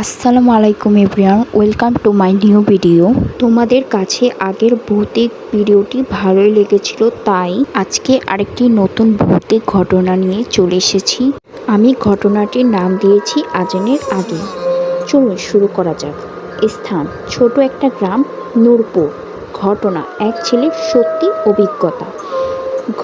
আসসালামু আলাইকুম everyone, welcome to my new video. তোমাদের কাছে আগের ভৌতিক ভিডিওটি ভালোই লেগেছিল, তাই আজকে আরেকটি নতুন ভৌতিক ঘটনা নিয়ে চলে এসেছি। আমি ঘটনাটির নাম দিয়েছি আজানের আগে। চলুন শুরু করা যাক। স্থান ছোট একটা গ্রাম, নূরপুর। ঘটনা এক ছেলের সত্যি অভিজ্ঞতা।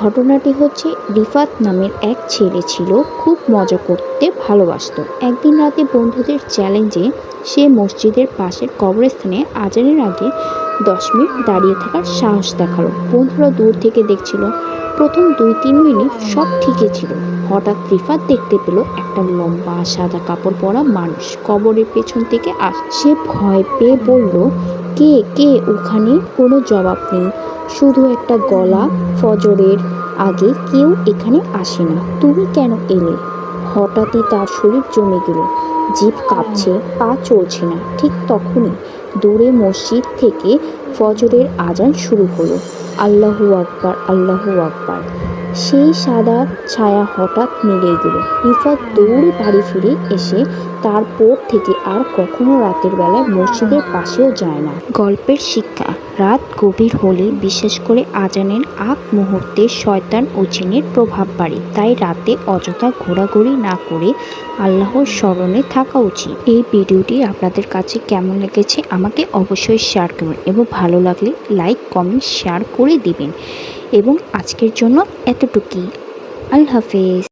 ঘটনাটি হচ্ছে, রিফাত নামের এক ছেলে ছিল, খুব মজা করতে ভালোবাসত। একদিন রাতে বন্ধুদের চ্যালেঞ্জে সে মসজিদের পাশের কবরস্থানে আজানের আগে 10 মিনিট দাঁড়িয়ে থাকার সাহস দেখালো। বন্ধুরা দূর থেকে দেখছিল। প্রথম 2-3 মিনিট সব ঠিকই ছিল। হঠাৎ রিফাত দেখতে পেল একটা লম্বা সাদা কাপড় পরা মানুষ কবরের পেছন থেকে আসে। সে ভয় পেয়ে বলল, কে কে ওখানে? কোনো জবাব নেই, শুধু একটা গলা, ফজরের আগে কেউ এখানে আসে না, তুমি কেন এলে? হঠাৎই তার শরীর জমে গেল, জিভ কাঁপছে, পা চলছে না। ঠিক তখনই দূরে মসজিদ থেকে ফজরের আজান শুরু হলো। আল্লাহু আকবার, আল্লাহু আকবার। সেই সাদা ছায়া হঠাৎ মিলিয়ে গেল। রিফাত দৌড়ে বাড়ি ফিরে এসে তারপর থেকে আর কখনো রাতের বেলায় মসজিদের পাশেও যায় না। গল্পের শিক্ষা, রাত গভীর হলে বিশেষ করে আজানের আগ মুহূর্তে শয়তান ও জিনের প্রভাব বাড়ে। তাই রাতে অযথা ঘোরাঘুরি না করে আল্লাহর স্মরণে থাকা উচিত। এই ভিডিওটি আপনাদের কাছে কেমন লেগেছে আমাকে অবশ্যই শেয়ার করবেন এবং ভালো লাগলে লাইক, কমেন্ট, শেয়ার করে দিবেন। এবং আজকের জন্য এতটুকুই। আল্লাহ হাফেজ।